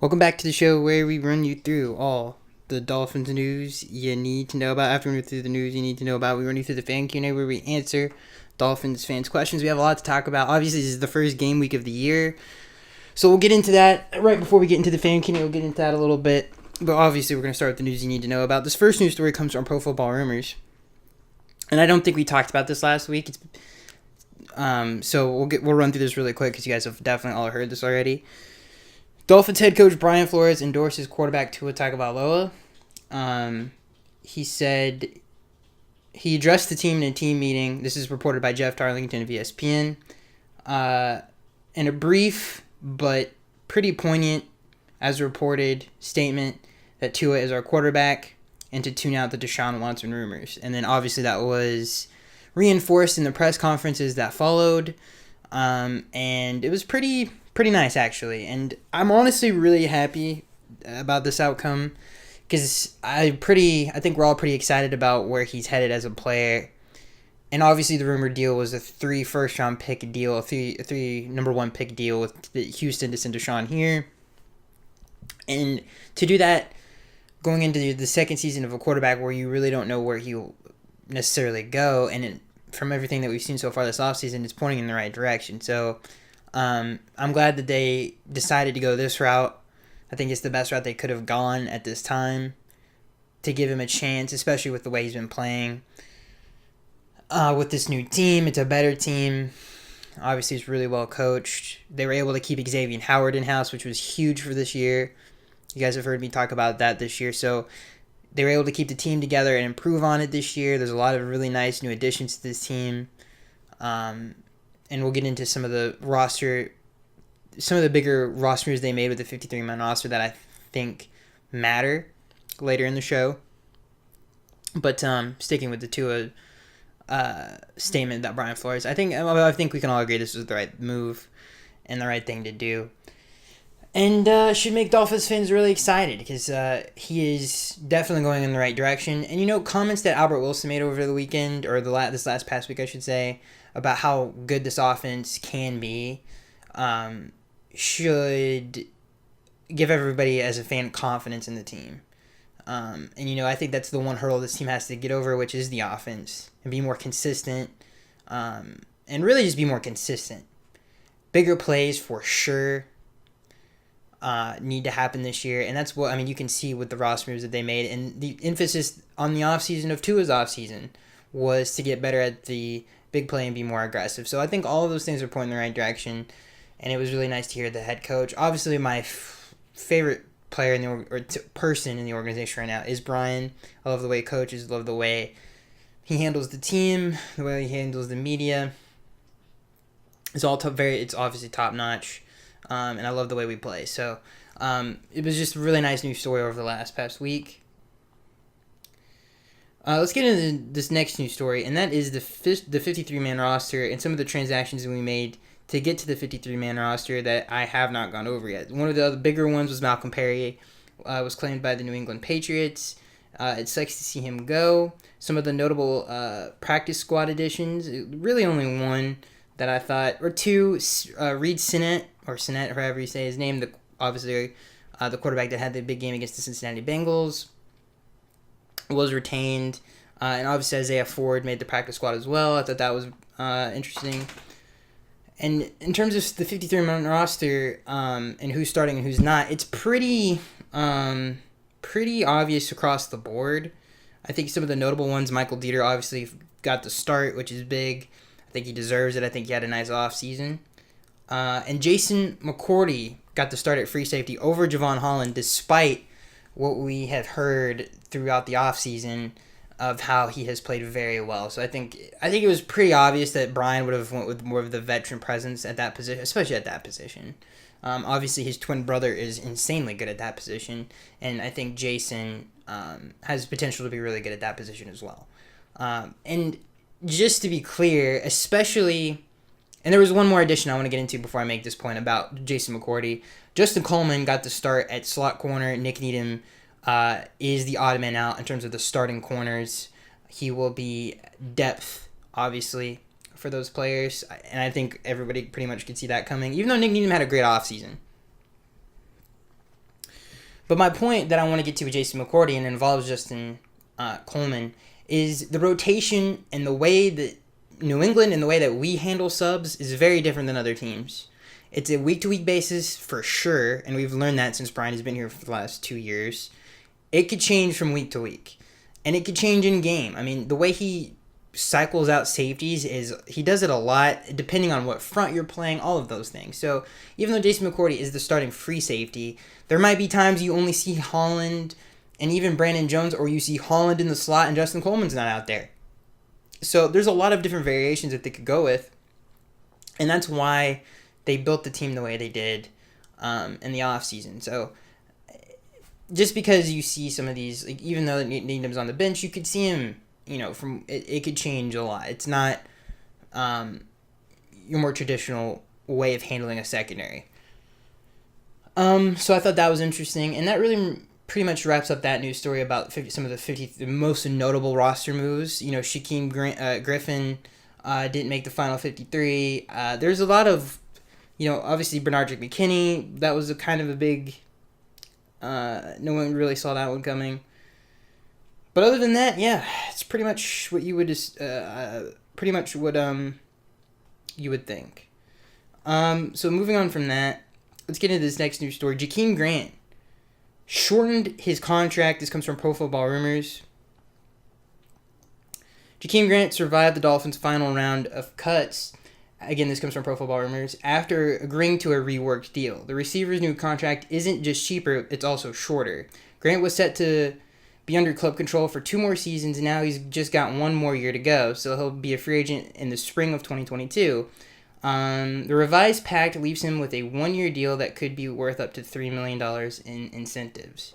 Welcome back to the show where we run you through all the Dolphins news you need to know about. After we run through the news you need to know about, we run you through the fan Q&A where we answer Dolphins fans' questions. We have a lot to talk about. Obviously, this is the first game week of the year, so we'll get into that right before we get into the fan Q&A. We'll get into that a little bit, but obviously we're going to start with the news you need to know about. This first news story comes from Pro Football Rumors, and I don't think we talked about this last week. So we'll run through this really quick because you guys have definitely all heard this already. Dolphins head coach Brian Flores endorses quarterback Tua Tagovailoa. He said he addressed the team in a team meeting. This is reported by Jeff Darlington of ESPN. In a brief but pretty poignant, as reported, statement that Tua is our quarterback and to tune out the Deshaun Watson rumors. And then obviously that was reinforced in the press conferences that followed. And it was pretty nice, actually. And I'm honestly really happy about this outcome because I think we're all pretty excited about where he's headed as a player. And obviously the rumored deal was a 3 first-round pick deal, a three number 1 pick deal with Houston to send Deshaun here. And to do that, going into the second season of a quarterback where you really don't know where he'll necessarily go, and from everything that we've seen so far this offseason, it's pointing in the right direction. So I'm glad that they decided to go this route. I think it's the best route they could have gone at this time to give him a chance, especially with the way he's been playing. With this new team, it's a better team. Obviously, it's really well coached. They were able to keep Xavier Howard in-house, which was huge for this year. You guys have heard me talk about that this year. So they were able to keep the team together and improve on it this year. There's a lot of really nice new additions to this team. And we'll get into some of the bigger rosters they made with the 53-man roster that I think matter later in the show. But sticking with the Tua statement that Brian Flores, I think we can all agree this was the right move and the right thing to do. And should make Dolphins fans really excited because he is definitely going in the right direction. And, comments that Albert Wilson made over the weekend, or this last past week, I should say, about how good this offense can be, should give everybody as a fan confidence in the team. I think that's the one hurdle this team has to get over, which is the offense, and be more consistent, and really just be more consistent. Bigger plays for sure need to happen this year, and that's what you can see with the roster moves that they made, and the emphasis on the offseason of Tua's offseason was to get better at the big play and be more aggressive. So I think all of those things are pointing in the right direction, and it was really nice to hear the head coach. Obviously, my favorite player person in the organization right now is Brian. I love the way he coaches, love the way he handles the team, the way he handles the media. It's obviously top notch. And I love the way we play. So it was just a really nice news story over the past week. Let's get into this next news story, and that is the 53-man roster and some of the transactions that we made to get to the 53-man roster that I have not gone over yet. One of the other bigger ones was Malcolm Perry, was claimed by the New England Patriots. It sucks to see him go. Some of the notable practice squad additions, really only one that I thought, or two, Reed Sinnett, or however you say his name, the quarterback that had the big game against the Cincinnati Bengals, was retained. And obviously Isaiah Ford made the practice squad as well. I thought that was interesting. And in terms of the 53-man roster and who's starting and who's not, it's pretty obvious across the board. I think some of the notable ones, Michael Dieter obviously got the start, which is big. I think he deserves it. I think he had a nice offseason. And Jason McCourty got the start at free safety over Javon Holland, despite what we have heard throughout the offseason of how he has played very well. So I think it was pretty obvious that Brian would have went with more of the veteran presence at that position, especially at that position. Obviously, his twin brother is insanely good at that position, and I think Jason has potential to be really good at that position as well. And just to be clear, especially... And there was one more addition I want to get into before I make this point about Jason McCourty. Justin Coleman got the start at slot corner. Nick Needham is the odd man out in terms of the starting corners. He will be depth, obviously, for those players. And I think everybody pretty much could see that coming, even though Nick Needham had a great offseason. But my point that I want to get to with Jason McCourty, and involves Justin Coleman, is the rotation and the way that New England and the way that we handle subs is very different than other teams. It's a week-to-week basis for sure, and we've learned that since Brian has been here for the last 2 years. It could change from week to week, and it could change in game. I mean, the way he cycles out safeties is he does it a lot, depending on what front you're playing, all of those things. So even though Jason McCourty is the starting free safety, there might be times you only see Holland and even Brandon Jones, or you see Holland in the slot and Justin Coleman's not out there. So there's a lot of different variations that they could go with, and that's why they built the team the way they did in the offseason. So just because you see some of these, like, even though Needham's on the bench, you could see him, from it could change a lot. It's not your more traditional way of handling a secondary. So I thought that was interesting, and that really pretty much wraps up that news story about some of the most notable roster moves. Shaquem Griffin didn't make the final 53. There's a lot of, obviously Bernardric McKinney. That was a kind of a big. No one really saw that one coming. But other than that, yeah, it's pretty much what you would you would think. So moving on from that, let's get into this next news story. Jakeem Grant shortened his contract. This comes from Pro Football Rumors. Jakeem Grant survived the Dolphins' final round of cuts. Again, this comes from Pro Football Rumors. After agreeing to a reworked deal, the receiver's new contract isn't just cheaper, it's also shorter. Grant was set to be under club control for 2 more seasons, and now he's just got 1 more year to go, so he'll be a free agent in the spring of 2022. The revised pact leaves him with a 1-year deal that could be worth up to $3 million in incentives.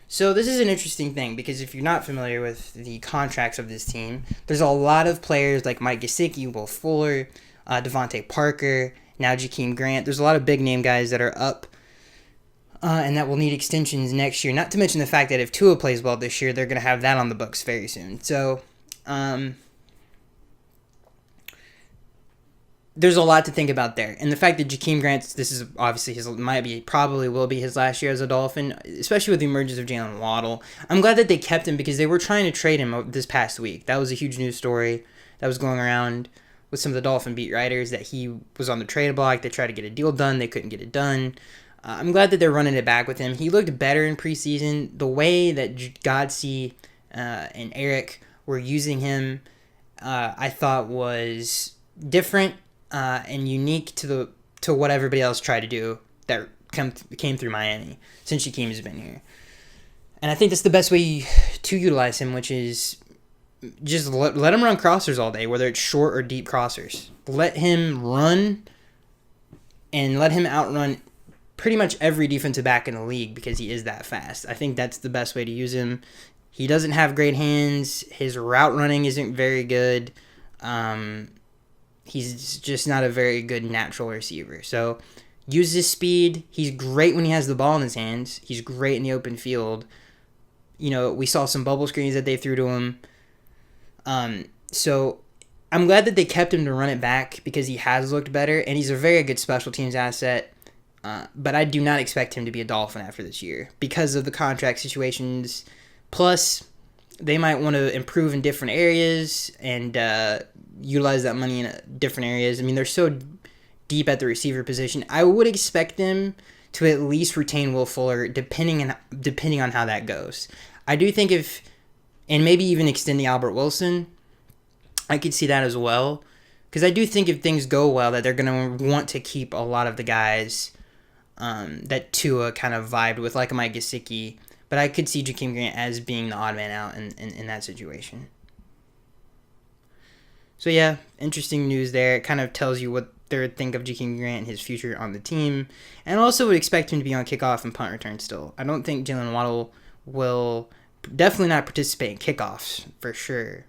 So this is an interesting thing, because if you're not familiar with the contracts of this team, there's a lot of players like Mike Gesicki, Will Fuller, Devontae Parker, now Jakeem Grant. There's a lot of big-name guys that are up and that will need extensions next year. Not to mention the fact that if Tua plays well this year, they're going to have that on the books very soon. So there's a lot to think about there. And the fact that Jakeem Grant, this is obviously probably will be his last year as a Dolphin, especially with the emergence of Jalen Waddle. I'm glad that they kept him, because they were trying to trade him this past week. That was a huge news story that was going around with some of the Dolphin beat writers, that he was on the trade block. They tried to get a deal done. They couldn't get it done. I'm glad that they're running it back with him. He looked better in preseason. The way that Godsey and Eric were using him, I thought was different and unique to what everybody else tried to do that came through Miami since Shaquem has been here. And I think that's the best way to utilize him, which is just let him run crossers all day, whether it's short or deep crossers. Let him run and let him outrun pretty much every defensive back in the league, because he is that fast. I think that's the best way to use him. He doesn't have great hands. His route running isn't very good. He's just not a very good natural receiver. So use his speed. He's great when he has the ball in his hands. He's great in the open field. We saw some bubble screens that they threw to him. So I'm glad that they kept him to run it back, because he has looked better, and he's a very good special teams asset. But I do not expect him to be a Dolphin after this year because of the contract situations. Plus, they might want to improve in different areas and utilize that money in different areas. I mean, they're so deep at the receiver position. I would expect them to at least retain Will Fuller, depending on how that goes. I do think and maybe even extend the Albert Wilson. I could see that as well, because I do think if things go well, that they're going to want to keep a lot of the guys that Tua kind of vibed with, like Mike Gesicki. But I could see Jakeem Grant as being the odd man out in that situation. So yeah, interesting news there. It kind of tells you what they think of Jakeem Grant and his future on the team. And also would expect him to be on kickoff and punt return still. I don't think Jalen Waddle will definitely not participate in kickoffs for sure.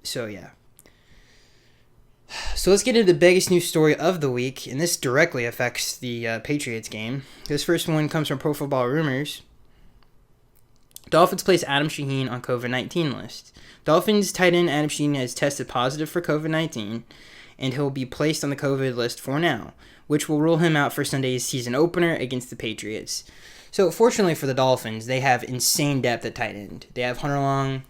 So yeah. So let's get into the biggest news story of the week, and this directly affects the Patriots game. This first one comes from Pro Football Rumors. Dolphins place Adam Shaheen on COVID-19 list. Dolphins tight end Adam Shaheen has tested positive for COVID-19, and he'll be placed on the COVID list for now, which will rule him out for Sunday's season opener against the Patriots. So, fortunately for the Dolphins, they have insane depth at tight end. They have Hunter Long,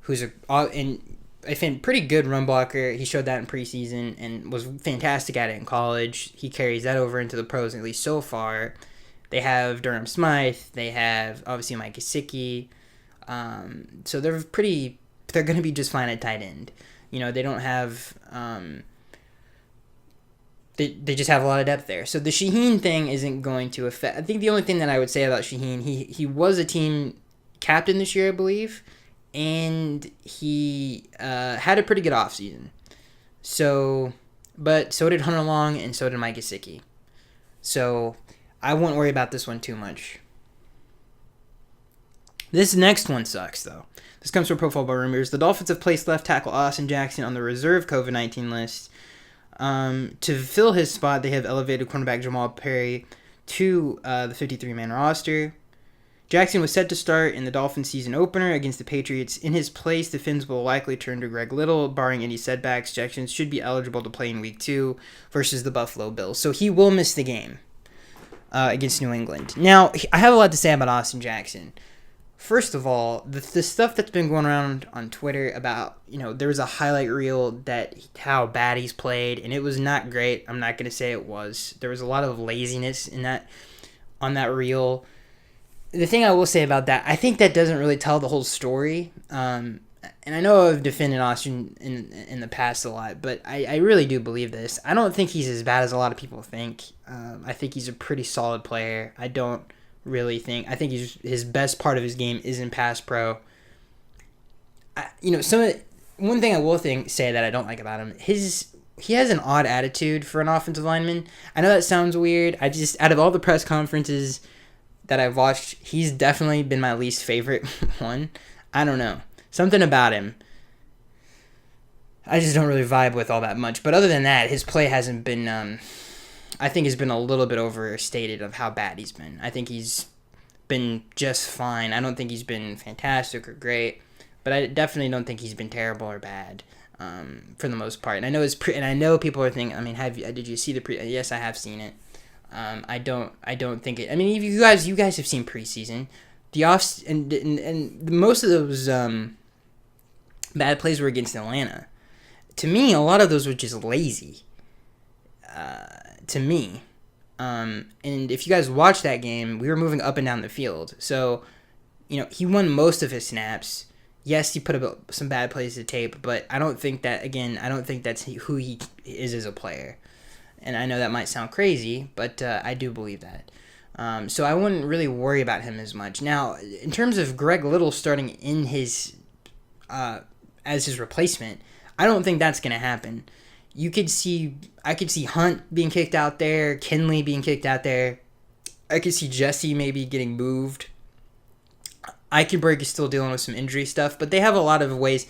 who's I think pretty good run blocker. He showed that in preseason and was fantastic at it in college. He carries that over into the pros, at least so far. They have Durham Smythe. They have, obviously, Mike Gesicki. So they're going to be just fine at tight end. They don't have... They just have a lot of depth there. So the Shaheen thing isn't going to affect... I think the only thing that I would say about Shaheen, he was a team captain this year, I believe, and he had a pretty good offseason. But so did Hunter Long, and so did Mike Gesicki. So I won't worry about this one too much. This next one sucks, though. This comes from Pro Football Rumors. The Dolphins have placed left tackle Austin Jackson on the reserve COVID-19 list. To fill his spot, they have elevated cornerback Jamal Perry to the 53-man roster. Jackson was set to start in the Dolphins season opener against the Patriots. In his place, the Finns will likely turn to Greg Little. Barring any setbacks, Jackson should be eligible to play in Week 2 versus the Buffalo Bills. So he will miss the game against New England. Now, I have a lot to say about Austin Jackson. First of all, the stuff that's been going around on Twitter about, there was a highlight reel that how bad he's played, and it was not great. I'm not going to say it was. There was a lot of laziness on that reel. The thing I will say about that, I think that doesn't really tell the whole story. And I know I've defended Austin in the past a lot, but I really do believe this. I don't think he's as bad as a lot of people think. I think he's a pretty solid player. I think his best part of his game is in pass pro. One thing I will say that I don't like about him, he has an odd attitude for an offensive lineman. I know that sounds weird. Out of all the press conferences that I've watched, he's definitely been my least favorite one. I don't know. Something about him I just don't really vibe with all that much. But other than that, his play hasn't been, I think has been a little bit overstated of how bad he's been. I think he's been just fine. I don't think he's been fantastic or great, but I definitely don't think he's been terrible or bad for the most part. And I know and I know people are thinking, did you see the Yes, I have seen it. I don't think it. I mean, you guys have seen preseason. And most of those bad plays were against Atlanta. To me, a lot of those were just lazy. To me. And if you guys watched that game, we were moving up and down the field. So, he won most of his snaps. Yes, he put up some bad plays to tape, but I don't think that's who he is as a player. And I know that might sound crazy, but I do believe that. So I wouldn't really worry about him as much. Now, in terms of Greg Little starting in his as his replacement, I don't think that's going to happen. I could see Hunt being kicked out there, Kinley being kicked out there. I could see Jesse maybe getting moved. Eichenberg is still dealing with some injury stuff, but they have a lot of ways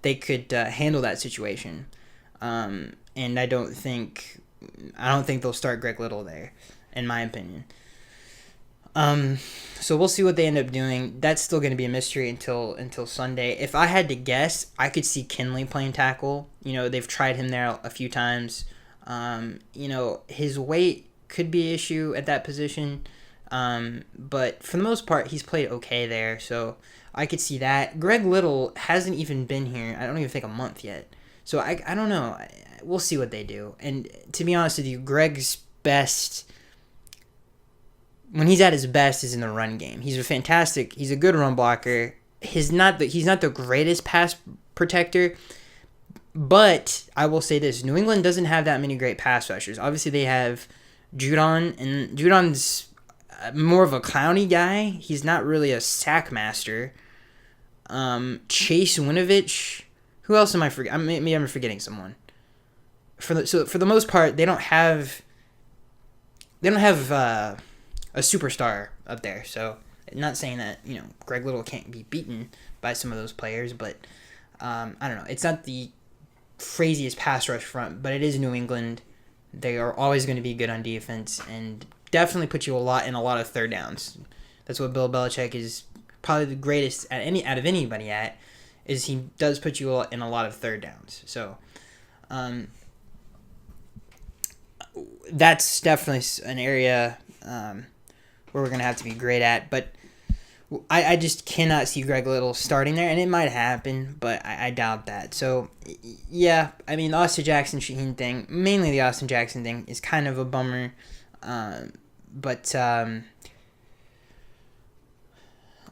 they could handle that situation. And I don't think they'll start Greg Little there, in my opinion. So we'll see what they end up doing. That's still going to be a mystery until Sunday. If I had to guess, I could see Kinley playing tackle. They've tried him there a few times. His weight could be an issue at that position. But for the most part, he's played okay there. So I could see that. Greg Little hasn't even been here, I don't even think a month yet. So I don't know. We'll see what they do. And to be honest with you, Greg's best, when he's at his best, is in the run game. He's a good run blocker. He's not the greatest pass protector, but I will say this: New England doesn't have that many great pass rushers. Obviously, they have Judon, and Judon's more of a clowny guy. He's not really a sack master. Chase Winovich. Who else am I forgetting? Maybe I'm forgetting someone. For the most part, they don't have a superstar up there. So, I'm not saying that Greg Little can't be beaten by some of those players, but I don't know. It's not the craziest pass rush front, but it is New England. They are always going to be good on defense and definitely put you in a lot of third downs. That's what Bill Belichick is probably the greatest out of anybody at, is he does put you in a lot of third downs. So, that's definitely an area where we're going to have to be great at. But I just cannot see Greg Little starting there, and it might happen, but I doubt that. So, yeah, I mean, the Austin Jackson Shaheen thing, mainly the Austin Jackson thing, is kind of a bummer. But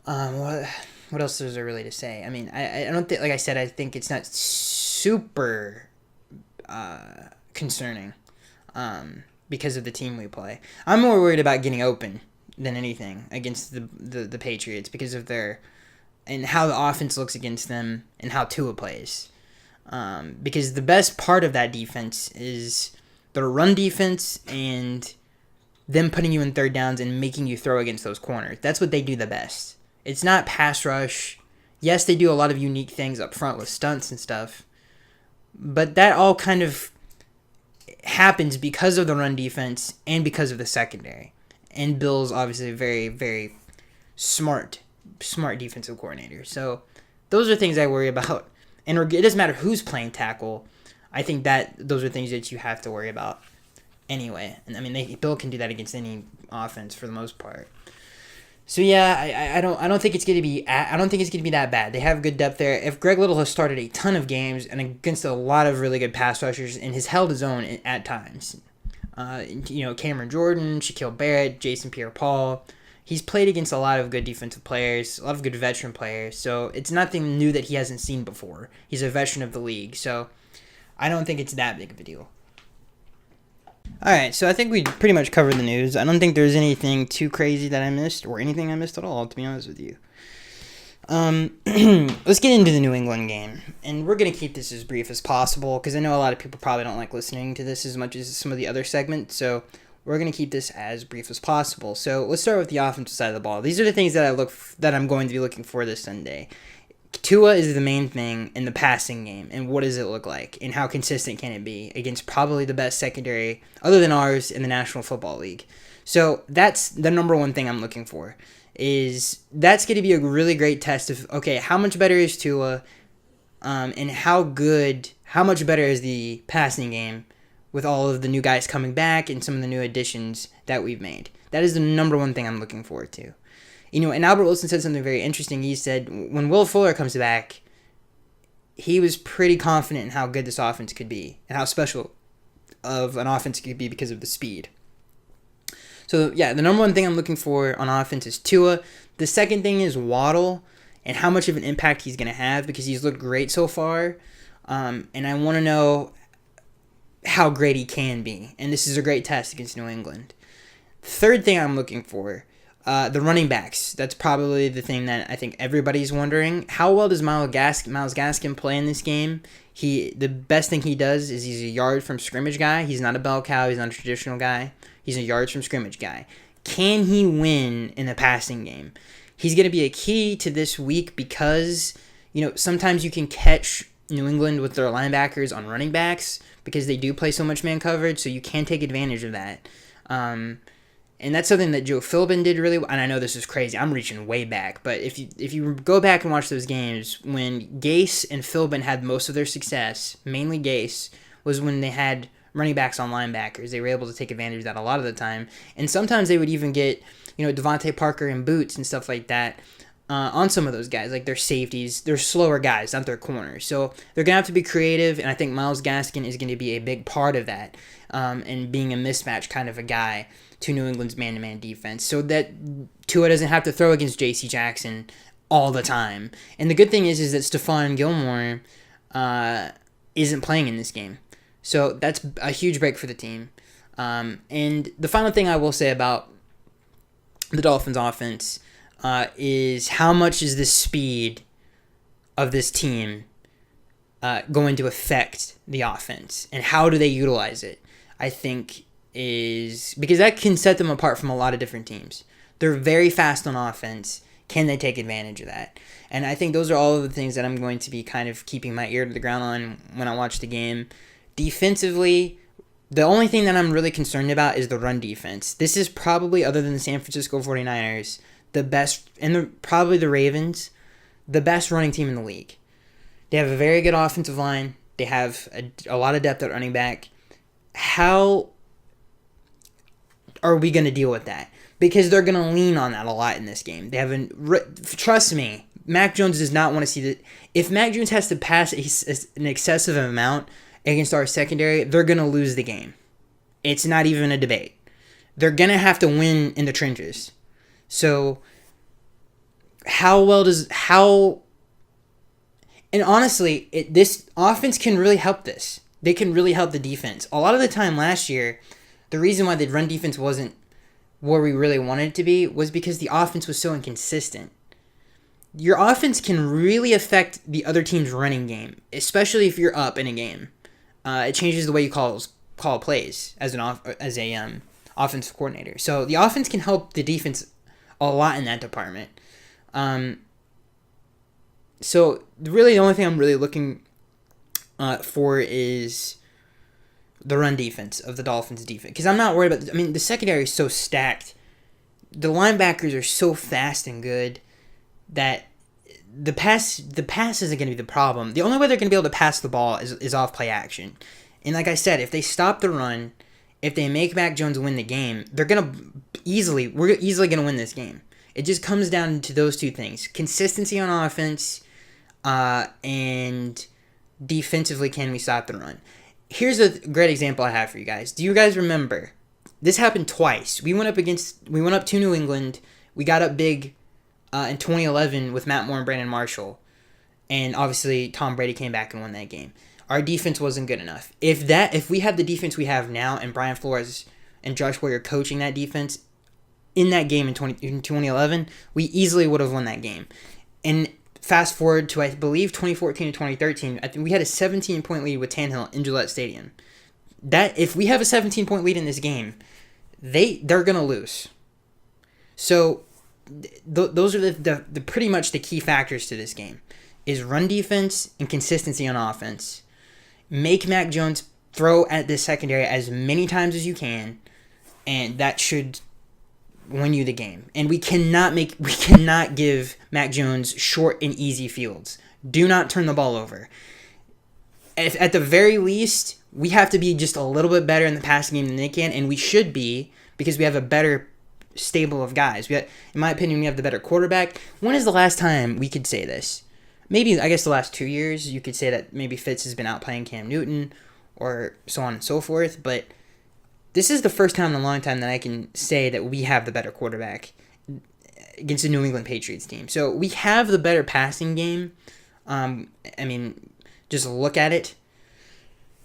what else is there really to say? I mean, I don't think, like I said, I think it's not super concerning because of the team we play. I'm more worried about getting open than anything against the Patriots because of and how the offense looks against them and how Tua plays. Because the best part of that defense is their run defense and them putting you in third downs and making you throw against those corners. That's what they do the best. It's not pass rush. Yes, they do a lot of unique things up front with stunts and stuff, but that all kind of happens because of the run defense and because of the secondary. And Bill's obviously a very, very smart defensive coordinator. So those are things I worry about. And it doesn't matter who's playing tackle. I think that those are things that you have to worry about anyway. And I mean, Bill can do that against any offense for the most part. So yeah, I don't think it's going to be that bad. They have good depth there. If Greg Little has started a ton of games and against a lot of really good pass rushers and has held his own at times. Cameron Jordan, Shaquille Barrett, Jason Pierre-Paul. He's played against a lot of good defensive players, a lot of good veteran players, so it's nothing new that he hasn't seen before. He's a veteran of the league, so I don't think it's that big of a deal. Alright, so I think we pretty much covered the news. I don't think there's anything too crazy that I missed, or anything I missed at all, to be honest with you. Let's get into the New England game, and we're going to keep this as brief as possible because I know a lot of people probably don't like listening to this as much as some of the other segments, so we're going to keep this as brief as possible. So let's start with the offensive side of the ball. These are the things that I'm going to be looking for this Sunday. Tua is the main thing in the passing game, and what does it look like, and how consistent can it be against probably the best secondary other than ours in the National Football League. So that's the number one thing I'm looking for. That's going to be a really great test of, okay, how much better is Tua, and how much better is the passing game with all of the new guys coming back and some of the new additions that we've made. That is the number one thing I'm looking forward to. And Albert Wilson said something very interesting. He said when Will Fuller comes back, he was pretty confident in how good this offense could be and how special of an offense it could be because of the speed. So, yeah, the number one thing I'm looking for on offense is Tua. The second thing is Waddle and how much of an impact he's going to have because he's looked great so far. And I want to know how great he can be. And this is a great test against New England. Third thing I'm looking for, the running backs. That's probably the thing that I think everybody's wondering. How well does Myles Gaskin play in this game? The best thing he does is he's a yard from scrimmage guy. He's not a bell cow. He's not a traditional guy. He's a yards from scrimmage guy. Can he win in the passing game? He's going to be a key to this week because, sometimes you can catch New England with their linebackers on running backs because they do play so much man coverage, so you can take advantage of that. And that's something that Joe Philbin did really well. And I know this is crazy. I'm reaching way back. But if you go back and watch those games, when Gase and Philbin had most of their success, mainly Gase, was when they had running backs on linebackers. They were able to take advantage of that a lot of the time. And sometimes they would even get, Devontae Parker and Boots and stuff like that on some of those guys. Like their safeties. They're slower guys, not their corners. So they're going to have to be creative. And I think Myles Gaskin is going to be a big part of that. And being a mismatch kind of a guy to New England's man-to-man defense. So that Tua doesn't have to throw against J.C. Jackson all the time. And the good thing is that Stephon Gilmore isn't playing in this game. So that's a huge break for the team. And the final thing I will say about the Dolphins offense is how much is the speed of this team going to affect the offense and how do they utilize it, I think is because that can set them apart from a lot of different teams. They're very fast on offense. Can they take advantage of that? And I think those are all of the things that I'm going to be kind of keeping my ear to the ground on when I watch the game. Defensively, the only thing that I'm really concerned about is the run defense. This is probably, other than the San Francisco 49ers, the best, and probably the Ravens, the best running team in the league. They have a very good offensive line. They have a lot of depth at running back. How are we going to deal with that? Because they're going to lean on that a lot in this game. They haven't. Trust me, Mac Jones does not want to see that. If Mac Jones has to pass an excessive amount against our secondary, they're going to lose the game. It's not even a debate. They're going to have to win in the trenches. So, and honestly, this offense can really help this. They can really help the defense. A lot of the time last year, the reason why the run defense wasn't where we really wanted it to be was because the offense was so inconsistent. Your offense can really affect the other team's running game, especially if you're up in a game. It changes the way you call plays as an offensive coordinator. So the offense can help the defense a lot in that department. So really the only thing I'm really looking for is the run defense of the Dolphins defense. Because I'm not worried about... the secondary is so stacked. The linebackers are so fast and good that the pass isn't going to be the problem. The only way they're going to be able to pass the ball is off play action. And like I said, if they stop the run, if they make Mac Jones win the game, we're easily going to win this game. It just comes down to those two things. Consistency on offense, and defensively, can we stop the run? Here's a great example I have for you guys. Do you guys remember? This happened twice. We went up to New England. We got up big in 2011 with Matt Moore and Brandon Marshall. And obviously Tom Brady came back and won that game. Our defense wasn't good enough. If we had the defense we have now and Brian Flores and Josh Warrior coaching that defense in that game in 2011, we easily would have won that game. And fast forward to, I believe, 2014 and 2013, I think we had a 17-point lead with Tannehill in Gillette Stadium. That if we have a 17-point lead in this game, they're gonna lose. So those are the pretty much the key factors to this game: is run defense and consistency on offense. Make Mac Jones throw at this secondary as many times as you can, and that should win you the game. And we cannot give Mac Jones short and easy fields. Do not turn the ball over. At the very least, we have to be just a little bit better in the passing game than they can, and we should be, because we have a better stable of guys. In my opinion, we have the better quarterback. When is the last time we could say this? Maybe, I guess, the last 2 years, you could say that maybe Fitz has been outplaying Cam Newton, or so on and so forth, but this is the first time in a long time that I can say that we have the better quarterback against the New England Patriots team. So we have the better passing game. Just look at it.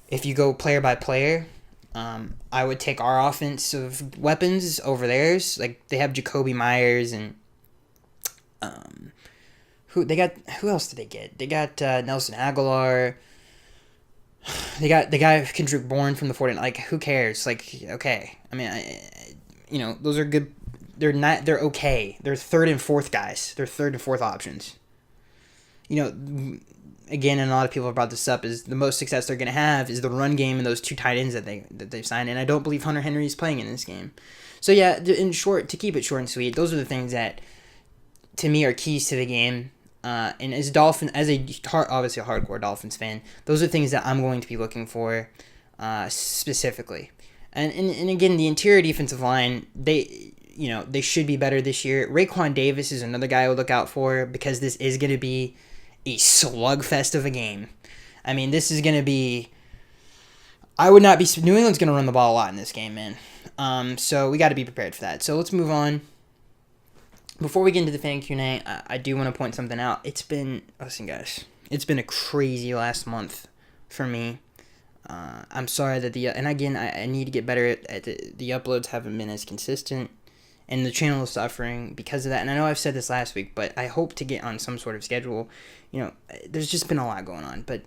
If you go player by player, I would take our offensive weapons over theirs. Like, they have Jacoby Myers and who else did they get? They got Nelson Aguilar. They got the guy Kendrick Bourne from the 49ers. Like, who cares? Like, okay. Those are good. They're okay. They're third and fourth guys. They're third and fourth options. Again, and a lot of people have brought this up, is the most success they're going to have is the run game and those two tight ends that they've signed. And I don't believe Hunter Henry is playing in this game. So yeah, in short, to keep it short and sweet, those are the things that, to me, are keys to the game. And as obviously a hardcore Dolphins fan, those are things that I'm going to be looking for specifically. And again, the interior defensive line, they should be better this year. Raekwon Davis is another guy I would look out for, because this is going to be a slugfest of a game. This is going to be... New England's going to run the ball a lot in this game, man. So we got to be prepared for that. So let's move on. Before we get into the fan Q&A, I do want to point something out. Listen, guys, it's been a crazy last month for me. I'm sorry that and again, I need to get better at the uploads haven't been as consistent, and the channel is suffering because of that. And I know I've said this last week, but I hope to get on some sort of schedule. There's just been a lot going on. But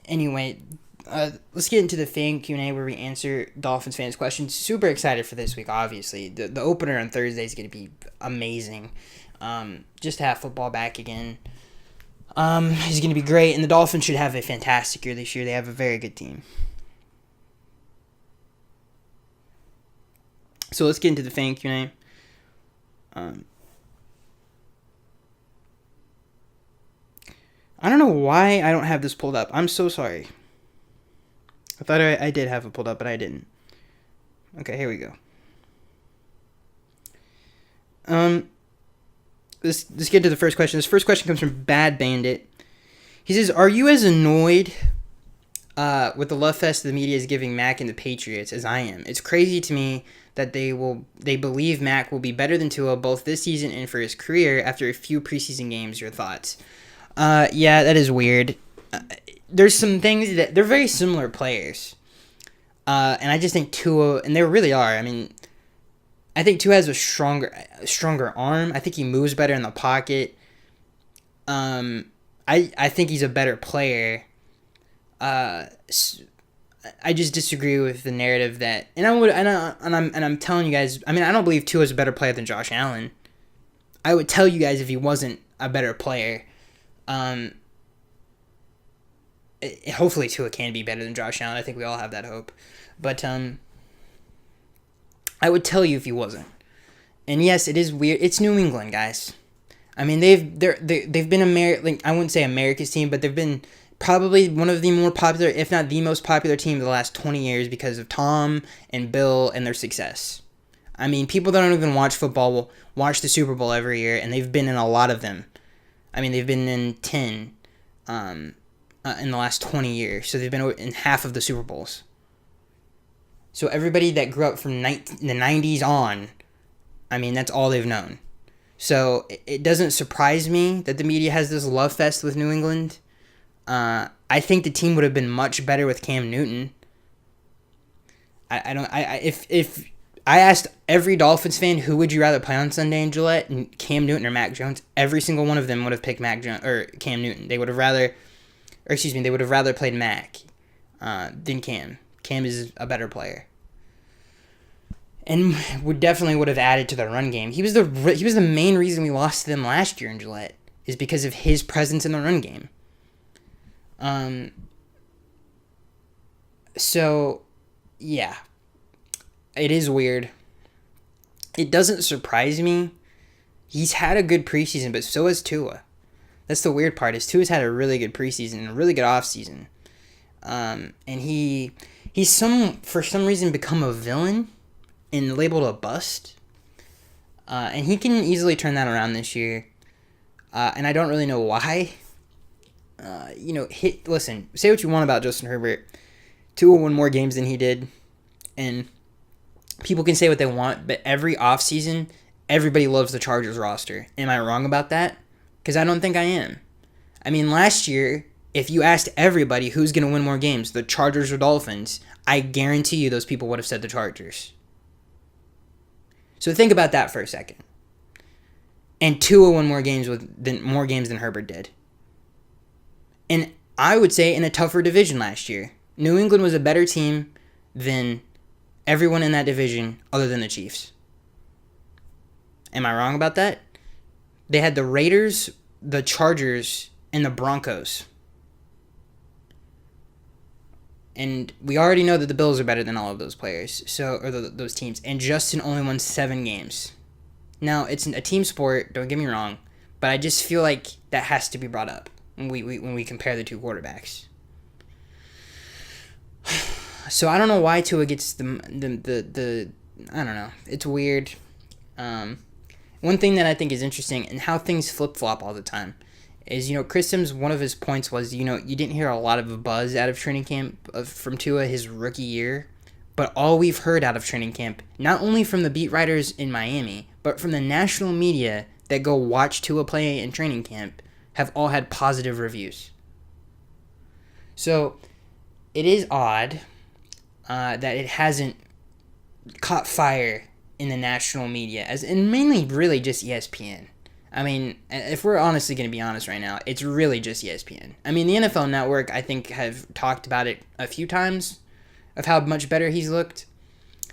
anyway, let's get into the fan Q&A where we answer Dolphins fans' questions. Super excited for this week, obviously. The opener on Thursday is going to be amazing. Just to have football back again is going to be great, and the Dolphins should have a fantastic year this year. They have a very good team. So let's get into the fan Q&A. I don't know why I don't have this pulled up. I'm so sorry. I thought I did have it pulled up, but I didn't. Okay, here we go. Let's get to the first question. This first question comes from Bad Bandit. He says, "Are you as annoyed with the love fest the media is giving Mac and the Patriots as I am? It's crazy to me that they believe Mac will be better than Tua both this season and for his career after a few preseason games. Your thoughts?" Yeah, that is weird. There's some things that they're very similar players, and I just think Tua, and they really are. I mean, I think Tua has a stronger arm. I think he moves better in the pocket. I think he's a better player. I just disagree with the narrative that, and I'm telling you guys. I mean, I don't believe Tua is a better player than Josh Allen. I would tell you guys if he wasn't a better player. Hopefully Tua can be better than Josh Allen. I think we all have that hope, but I would tell you if he wasn't. And yes, it is weird. It's New England, guys. I mean, they've been like, I wouldn't say America's team, but they've been probably one of the more popular, if not the most popular team of the last 20 years because of Tom and Bill and their success. I mean, people that don't even watch football will watch the Super Bowl every year, and they've been in a lot of them. I mean, they've been in 10 in the last 20 years, so they've been in half of the Super Bowls. So everybody that grew up from the 90s on, I mean, that's all they've known. So it doesn't surprise me that the media has this love fest with New England. I think the team would have been much better with Cam Newton. If I asked every Dolphins fan who would you rather play on Sunday in Gillette, and Cam Newton or Mac Jones, every single one of them would have picked Cam Newton. They would have rather played Mac than Cam. Cam is a better player, and would have added to the run game. He was the main reason we lost to them last year in Gillette, is because of his presence in the run game. So yeah, it is weird. It doesn't surprise me. He's had a good preseason, but so has Tua. That's the weird part, is Tua's had a really good preseason and a really good offseason. And he's for some reason become a villain and labeled a bust. And he can easily turn that around this year. And I don't really know why. Listen, say what you want about Justin Herbert. Tua won more games than he did. And people can say what they want, but every offseason, everybody loves the Chargers roster. Am I wrong about that? Because I don't think I am. I mean, last year, if you asked everybody who's going to win more games, the Chargers or Dolphins, I guarantee you those people would have said the Chargers. So think about that for a second. And Tua won more games than Herbert did. And I would say in a tougher division last year. New England was a better team than everyone in that division other than the Chiefs. Am I wrong about that? They had the Raiders, the Chargers, and the Broncos. And we already know that the Bills are better than all of those players, those teams. And Justin only won 7 games. Now, it's a team sport, don't get me wrong, but I just feel like that has to be brought up when we compare the two quarterbacks. So I don't know why Tua gets the I don't know. It's weird. One thing that I think is interesting, and how things flip-flop all the time, is, Chris Sims, one of his points was, you didn't hear a lot of buzz out of training camp from Tua his rookie year, but all we've heard out of training camp, not only from the beat writers in Miami, but from the national media that go watch Tua play in training camp, have all had positive reviews. So it is odd that it hasn't caught fire in the national media, and mainly really just ESPN. I mean, if we're honestly going to be honest right now, it's really just ESPN. I mean, the NFL Network, I think, have talked about it a few times of how much better he's looked.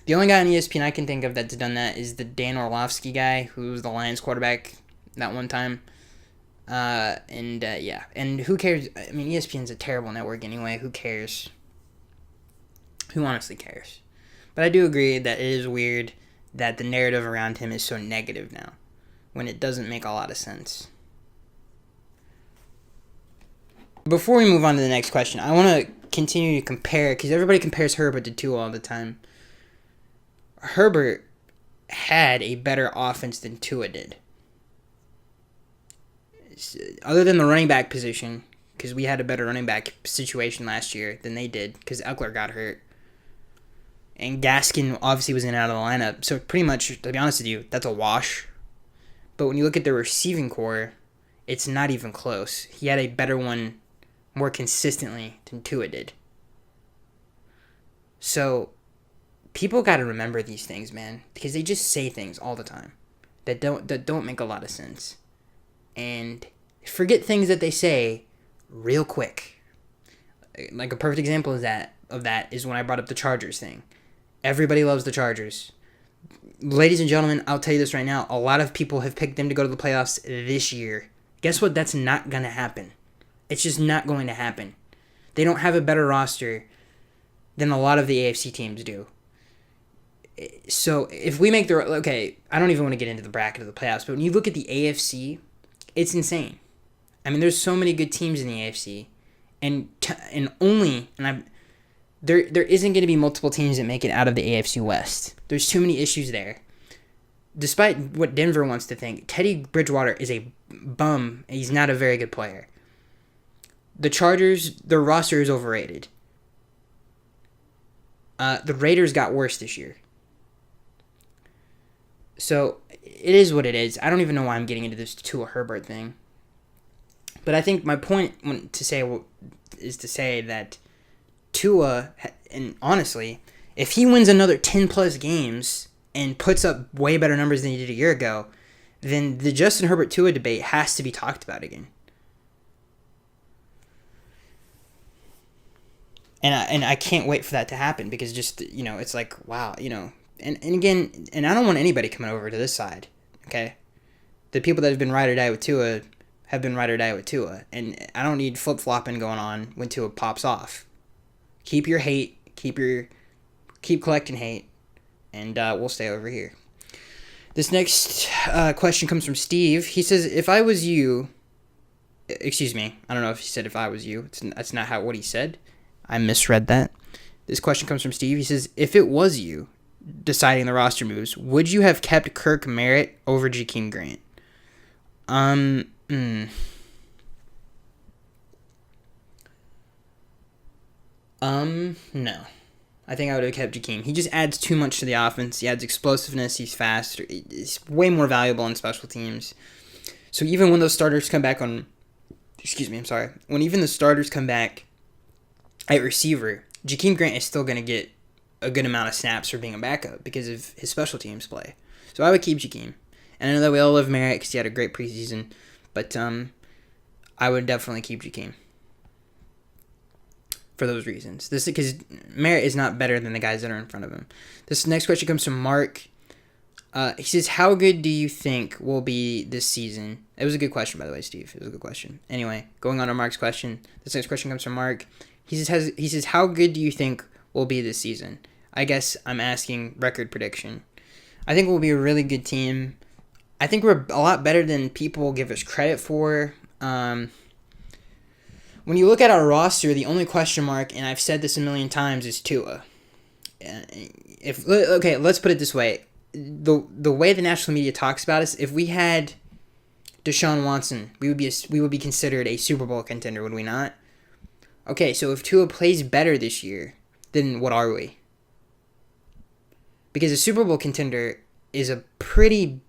The only guy on ESPN I can think of that's done that is the Dan Orlovsky guy, who was the Lions quarterback that one time. And who cares? I mean, ESPN's a terrible network anyway. Who cares? Who honestly cares? But I do agree that it is weird that the narrative around him is so negative now, when it doesn't make a lot of sense. Before we move on to the next question, I want to continue to compare, because everybody compares Herbert to Tua all the time. Herbert had a better offense than Tua did. Other than the running back position, because we had a better running back situation last year than they did, because Eckler got hurt. And Gaskin obviously was in and out of the lineup. So pretty much, to be honest with you, that's a wash. But when you look at the receiving core, it's not even close. He had a better one more consistently than Tua did. So people got to remember these things, man, because they just say things all the time that don't make a lot of sense. And forget things that they say real quick. Like a perfect example of that is when I brought up the Chargers thing. Everybody loves the Chargers. Ladies and gentlemen, I'll tell you this right now. A lot of people have picked them to go to the playoffs this year. Guess what? That's not going to happen. It's just not going to happen. They don't have a better roster than a lot of the AFC teams do. So if we make the... Okay, I don't even want to get into the bracket of the playoffs, but when you look at the AFC, it's insane. I mean, there's so many good teams in the AFC. There isn't going to be multiple teams that make it out of the AFC West. There's too many issues there. Despite what Denver wants to think, Teddy Bridgewater is a bum. He's not a very good player. The Chargers, their roster is overrated. The Raiders got worse this year. So, it is what it is. I don't even know why I'm getting into this Tua Herbert thing. But I think my point is to say that Tua, and honestly, if he wins another 10-plus games and puts up way better numbers than he did a year ago, then the Justin Herbert-Tua debate has to be talked about again. And I can't wait for that to happen because just, it's like, wow, And again, and I don't want anybody coming over to this side, okay? The people that have been ride or die with Tua have been ride or die with Tua, and I don't need flip-flopping going on when Tua pops off. Keep your hate, keep collecting hate, and we'll stay over here. This next question comes from Steve. He says, if I was you... Excuse me, I don't know if he said if I was you. That's not what he said. I misread that. This question comes from Steve. He says, if it was you deciding the roster moves, would you have kept Kirk Merritt over Jakeem Grant? No. I think I would have kept Jakeem. He just adds too much to the offense. He adds explosiveness. He's fast. He's way more valuable on special teams. So even when those starters come back on... When even the starters come back at receiver, Jakeem Grant is still going to get a good amount of snaps for being a backup because of his special teams play. So I would keep Jakeem. And I know that we all love Merritt because he had a great preseason, but I would definitely keep Jakeem for those reasons. This because Merritt is not better than the guys that are in front of him. This next question comes from Mark. He says, how good do you think will be this season? It was a good question, by the way, Steve. It was a good question. Anyway, going on to Mark's question. This next question comes from Mark. He says, how good do you think will be this season? I guess I'm asking record prediction. I think we'll be a really good team. I think we're a lot better than people give us credit for. When you look at our roster, the only question mark, and I've said this a million times, is Tua. Let's put it this way. The way the national media talks about us, if we had Deshaun Watson, we would be considered a Super Bowl contender, would we not? Okay, so if Tua plays better this year, then what are we? Because a Super Bowl contender is a pretty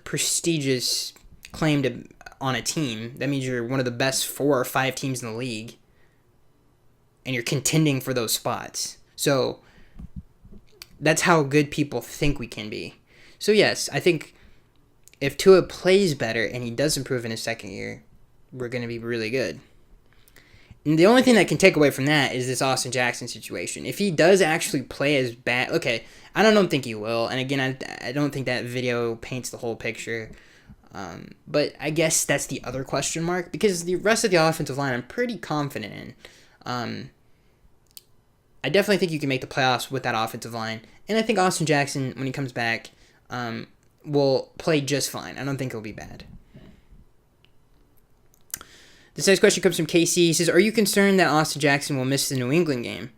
prestigious claim on a team. That means you're one of the best 4 or 5 teams in the league, and you're contending for those spots. So that's how good people think we can be. So yes, I think if Tua plays better and he does improve in his second year, we're going to be really good. And the only thing that can take away from that is this Austin Jackson situation. If he does actually play as bad... Okay, I don't think he will. And again, I don't think that video paints the whole picture. But I guess that's the other question mark. Because the rest of the offensive line I'm pretty confident in. I definitely think you can make the playoffs with that offensive line. And I think Austin Jackson, when he comes back, will play just fine. I don't think he'll be bad. This next question comes from Casey. He says, are you concerned that Austin Jackson will miss the New England game?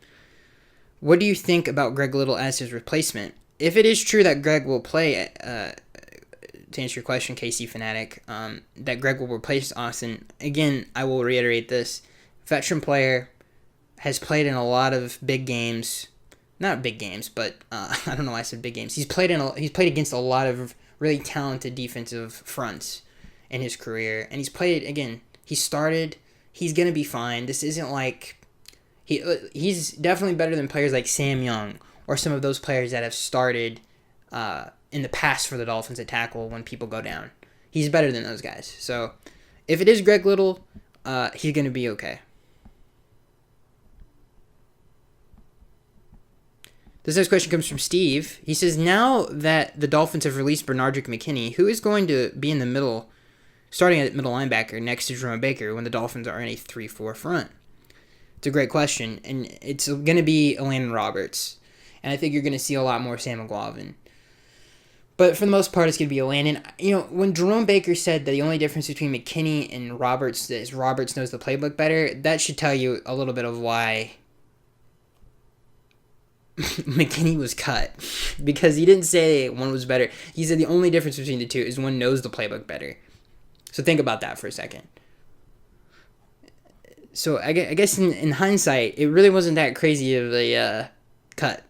What do you think about Greg Little as his replacement? if it is true that Greg will play, to answer your question, KC Fanatic, that Greg will replace Austin, again, I will reiterate this. Veteran player, has played in a lot of big games. Not big games, but I don't know why I said big games. He's played against a lot of really talented defensive fronts in his career. And he started, he's going to be fine. This isn't like, he's definitely better than players like Sam Young or some of those players that have started in the past for the Dolphins at tackle when people go down. He's better than those guys. So if it is Greg Little, he's going to be okay. This next question comes from Steve. He says, now that the Dolphins have released Bernardric Mckinney, who is going to be in the middle, starting at middle linebacker next to Jerome Baker when the Dolphins are in a 3-4 front? It's a great question, and it's going to be Elandon Roberts. And I think you're going to see a lot more Sam McLaughlin. But for the most part, it's going to be Elandon. When Jerome Baker said that the only difference between McKinney and Roberts is Roberts knows the playbook better, that should tell you a little bit of why McKinney was cut, because he didn't say one was better. He said the only difference between the two is one knows the playbook better. So think about that for a second. So I guess in hindsight, it really wasn't that crazy of a cut.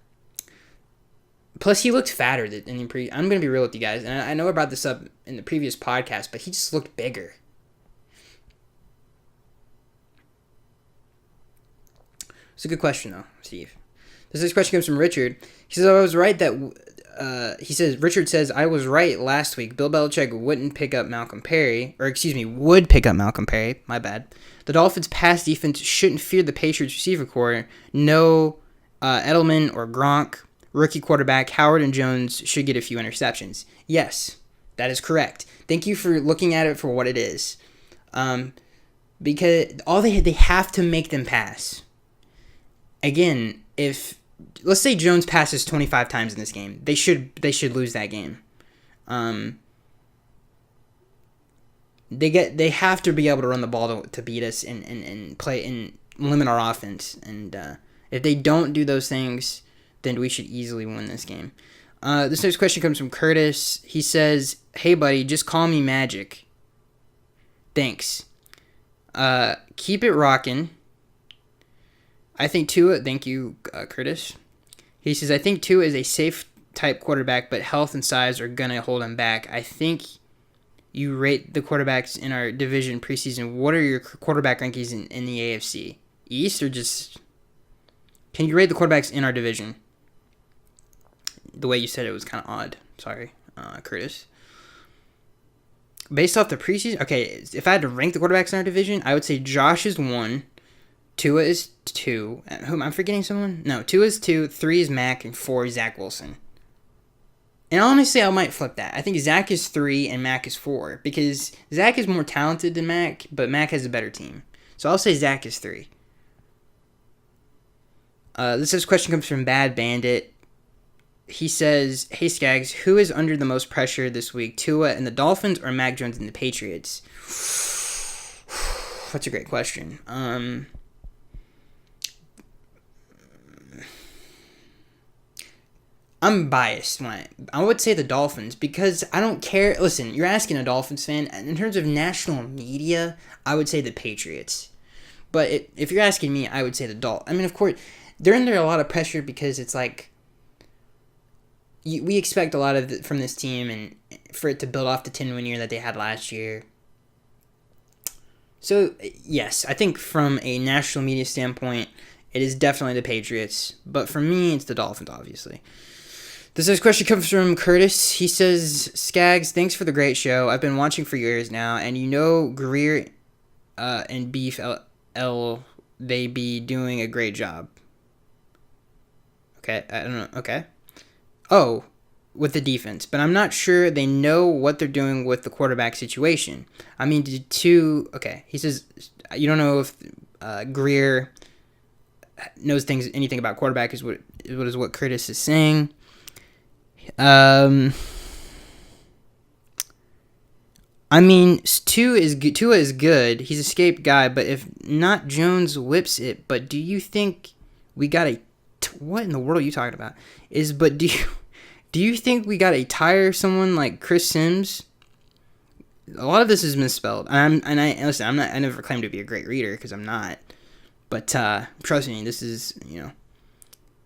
Plus, he looked fatter than the previous. I'm going to be real with you guys, and I know I brought this up in the previous podcast, but he just looked bigger. It's a good question, though, Steve. This next question comes from Richard. He says, I was right that... Richard says, I was right last week. Bill Belichick would pick up Malcolm Perry. My bad. The Dolphins' pass defense shouldn't fear the Patriots' receiver core. No Edelman or Gronk. Rookie quarterback Howard and Jones should get a few interceptions. Yes, that is correct. Thank you for looking at it for what it is. Because they have to make them pass. Again, let's say Jones passes 25 times in this game, they should lose that game. They have to be able to run the ball to beat us and play and limit our offense. And if they don't do those things, then we should easily win this game. This next question comes from Curtis. He says, "Hey buddy, just call me Magic. Thanks. Keep it rockin'. I think Tua," thank you, Curtis. He says, "I think Tua is a safe type quarterback, but health and size are going to hold him back. I think you rate the quarterbacks in our division preseason. What are your quarterback rankings in the AFC? East or just... Can you rate the quarterbacks in our division?" The way you said it was kind of odd. Sorry, Curtis. Based off the preseason... Okay, if I had to rank the quarterbacks in our division, I would say Josh is 1. Tua is 2. Who am I forgetting someone? No, 2 is 2, 3 is Mac, and 4 is Zach Wilson. And honestly, I might flip that. I think Zach is 3 and Mac is 4. Because Zach is more talented than Mac, but Mac has a better team. So I'll say Zach is 3. This question comes from Bad Bandit. He says, "Hey Skaggs, who is under the most pressure this week? Tua and the Dolphins or Mac Jones and the Patriots?" That's a great question. I'm biased when I would say the Dolphins because I don't care. Listen, you're asking a Dolphins fan. In terms of national media, I would say the Patriots. But if you're asking me, I would say the Dolphins. I mean, of course, they're under a lot of pressure because it's like we expect a lot from this team and for it to build off the 10-win year that they had last year. So, yes, I think from a national media standpoint, it is definitely the Patriots. But for me, it's the Dolphins, obviously. This next question comes from Curtis. He says, "Skaggs, thanks for the great show. I've been watching for years now, and Greer and Beef L, they be doing a great job." Okay, I don't know. Okay. Oh, with the defense. But I'm not sure they know what they're doing with the quarterback situation. I mean, okay. He says, you don't know if Greer knows anything about quarterback is what Curtis is saying. I mean, Tua is good. He's a escaped guy, but if not, Jones whips it. But do you think we got what in the world are you talking about? Do you think we got to tire someone like Chris Sims? A lot of this is misspelled. Listen, I never claimed to be a great reader because I'm not. But trust me, this is,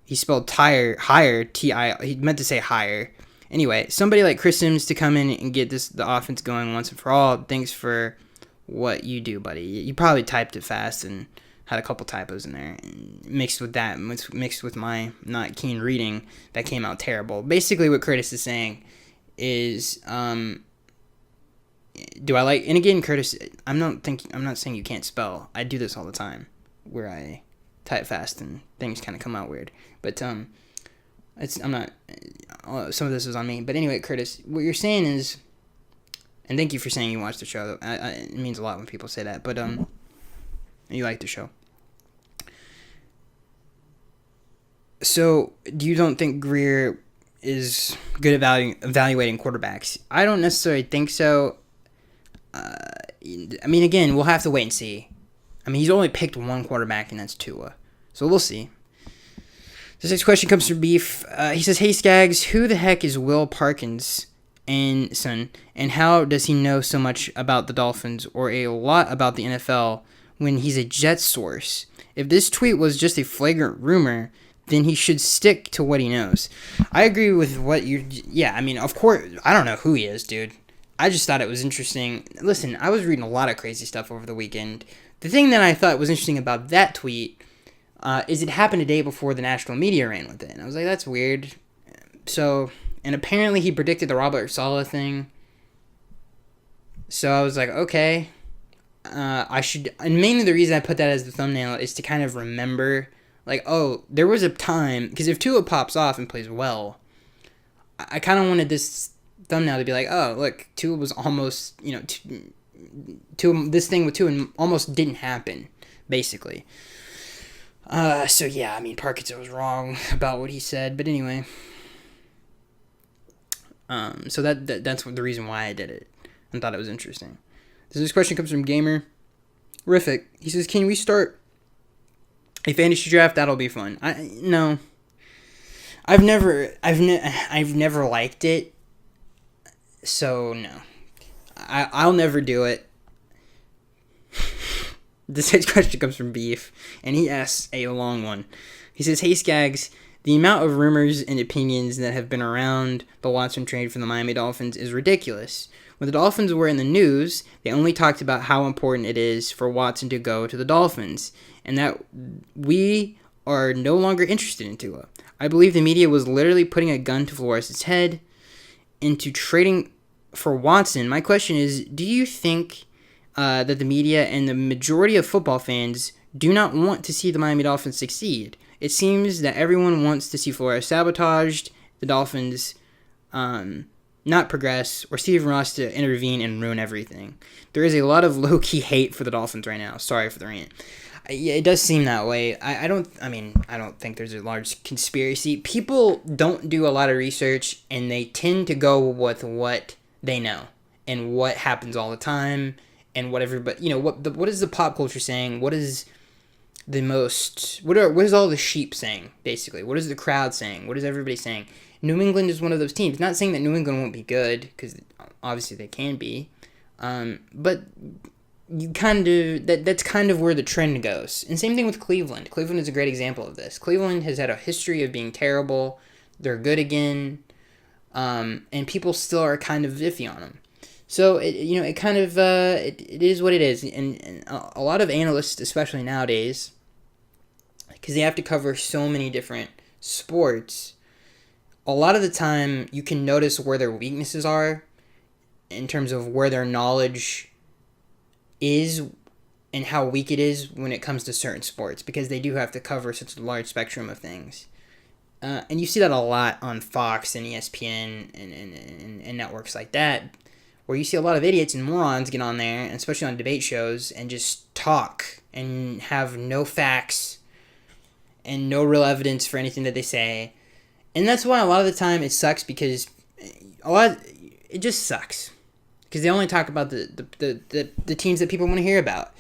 he spelled higher, T-I, he meant to say higher. Anyway, somebody like Chris Sims to come in and get the offense going once and for all. Thanks for what you do, buddy. You probably typed it fast and had a couple typos in there. And mixed with my not keen reading, that came out terrible. Basically, what Curtis is saying is, do I like? And again, Curtis, I'm not saying you can't spell. I do this all the time, where I type fast and things kind of come out weird. But I'm not. Some of this is on me. But anyway, Curtis, what you're saying is, and thank you for saying you watched the show. It means a lot when people say that. But you like the show. So, you don't think Greer is good at evaluating quarterbacks? I don't necessarily think so. I mean, again, we'll have to wait and see. I mean, he's only picked one quarterback, and that's Tua. So we'll see. This next question comes from Beef. He says, "Hey, Skaggs, who the heck is Will Parkins and son, and how does he know so much about the Dolphins or a lot about the NFL when he's a Jets source? If this tweet was just a flagrant rumor, then he should stick to what he knows." I agree with what you... Yeah, I mean, of course, I don't know who he is, dude. I just thought it was interesting. Listen, I was reading a lot of crazy stuff over the weekend. The thing that I thought was interesting about that tweet is it happened a day before the national media ran with it. And I was like, that's weird. So, and apparently he predicted the Robert Saleh thing. So I was like, okay. I should... And mainly the reason I put that as the thumbnail is to kind of remember, like, oh, there was a time... Because if Tua pops off and plays well, I kind of wanted this thumbnail to be like, oh, look, Tua was almost, this thing with Tua almost didn't happen, basically. So yeah, I mean, Parkinson was wrong about what he said, but anyway. So that's the reason why I did it, and thought it was interesting. This question comes from Gamer Riffic. He says, "Can we start a fantasy draft? That'll be fun." No. I've never liked it. So, no. I'll never do it. This next question comes from Beef, and he asks a long one. He says, "Hey, Skaggs, the amount of rumors and opinions that have been around the Watson trade from the Miami Dolphins is ridiculous. When the Dolphins were in the news, they only talked about how important it is for Watson to go to the Dolphins, and that we are no longer interested in Tua. I believe the media was literally putting a gun to Flores' head into trading for Watson. My question is, do you think that the media and the majority of football fans do not want to see the Miami Dolphins succeed? It seems that everyone wants to see Flores sabotaged, the Dolphins not progress, or Stephen Ross to intervene and ruin everything. There is a lot of low-key hate for the Dolphins right now. Sorry for the rant." Yeah, it does seem that way. I don't think there's a large conspiracy. People don't do a lot of research, and they tend to go with what they know and what happens all the time and what everybody, what is the pop culture saying? What is the most, what is all the sheep saying, basically? What is the crowd saying? What is everybody saying? New England is one of those teams. Not saying that New England won't be good, because obviously they can be, but you kind of, that's kind of where the trend goes. And same thing with Cleveland. Cleveland is a great example of this. Cleveland has had a history of being terrible. They're good again. And people still are kind of iffy on them. So, it is what it is. And a lot of analysts, especially nowadays, because they have to cover so many different sports, a lot of the time you can notice where their weaknesses are in terms of where their knowledge is and how weak it is when it comes to certain sports, because they do have to cover such a large spectrum of things. And you see that a lot on Fox and ESPN and networks like that, where you see a lot of idiots and morons get on there, and especially on debate shows, and just talk and have no facts and no real evidence for anything that they say. And that's why a lot of the time it sucks, because it just sucks. Because they only talk about the teams that people want to hear about.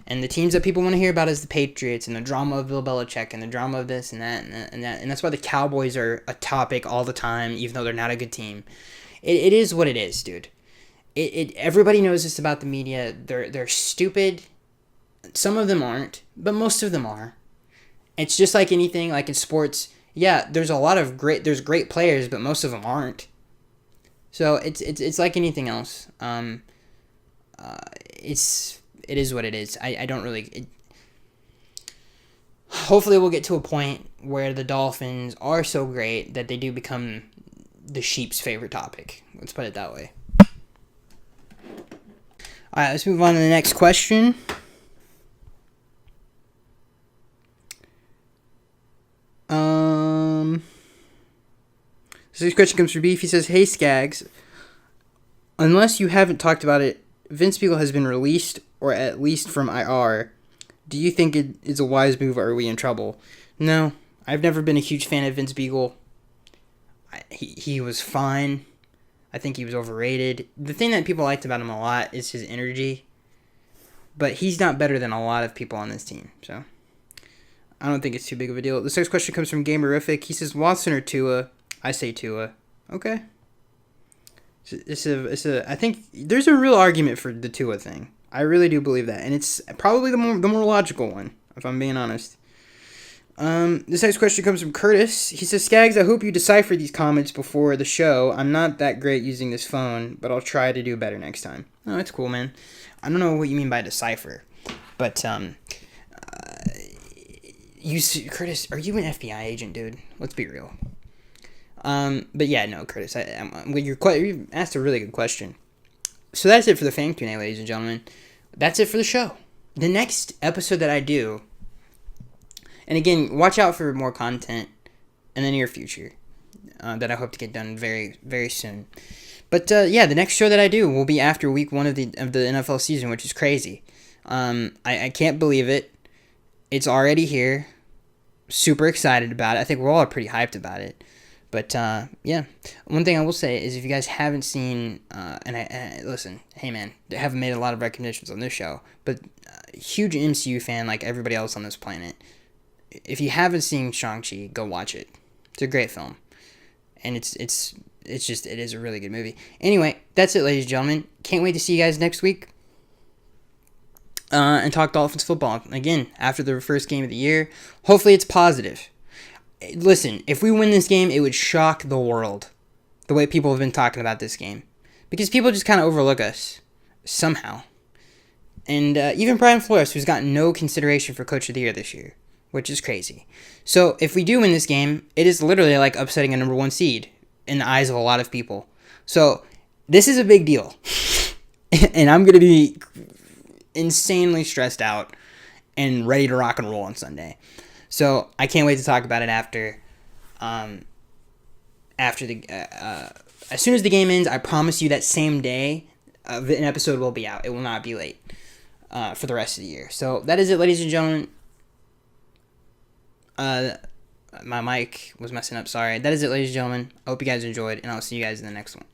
And the teams that people want to hear about is the Patriots and the drama of Bill Belichick and the drama of this and that and that. And that's why the Cowboys are a topic all the time, even though they're not a good team. It is what it is, dude. Everybody knows this about the media. They're stupid. Some of them aren't, but most of them are. It's just like anything, like in sports. Yeah, there's great players, but most of them aren't. So it's like anything else. It is what it is. I don't really... hopefully we'll get to a point where the Dolphins are so great that they do become the sheep's favorite topic. Let's put it that way. Alright, let's move on to the next question. So this question comes from Beef. He says, "Hey Skaggs, unless you haven't talked about it, Vince Beagle has been released, or at least from IR. Do you think it is a wise move, or are we in trouble?" No, I've never been a huge fan of Vince Beagle. He was fine. I think he was overrated. The thing that people liked about him a lot is his energy. But he's not better than a lot of people on this team. So I don't think it's too big of a deal. This next question comes from Gamerific. He says, Watson or Tua? I say Tua. Okay. I think there's a real argument for the Tua thing. I really do believe that. And it's probably the more logical one, if I'm being honest. This next question comes from Curtis. He says, Skaggs, I hope you decipher these comments before the show. I'm not that great using this phone, but I'll try to do better next time. Oh, that's cool, man. I don't know what you mean by decipher, but, Curtis, are you an FBI agent, dude? Let's be real. But yeah, no, Curtis, you asked a really good question. So that's it for the Fan Q&A, ladies and gentlemen. That's it for the show. The next episode that I do, and again, watch out for more content in the near future that I hope to get done very, very soon. But yeah, the next show that I do will be after week 1 of the NFL season, which is crazy. I can't believe it. It's already here. Super excited about it. I think we're all pretty hyped about it. But yeah, one thing I will say is if you guys haven't seen, and listen, hey man, I haven't made a lot of recognitions on this show, but huge MCU fan like everybody else on this planet. If you haven't seen Shang-Chi, go watch it. It's a great film, and it is a really good movie. Anyway, that's it, ladies and gentlemen. Can't wait to see you guys next week. And talk Dolphins football again after the first game of the year. Hopefully it's positive. Listen, if we win this game, it would shock the world the way people have been talking about this game, because people just kind of overlook us somehow. And even Brian Flores, who's gotten no consideration for Coach of the Year this year, which is crazy. So if we do win this game, it is literally like upsetting a number 1 seed in the eyes of a lot of people. So this is a big deal, and I'm gonna be insanely stressed out and ready to rock and roll on Sunday. So I can't wait to talk about it after as soon as the game ends. I promise you that same day an episode will be out. It will not be late for the rest of the year. So that is it, ladies and gentlemen. My mic was messing up. Sorry. That is it, ladies and gentlemen. I hope you guys enjoyed, and I'll see you guys in the next one.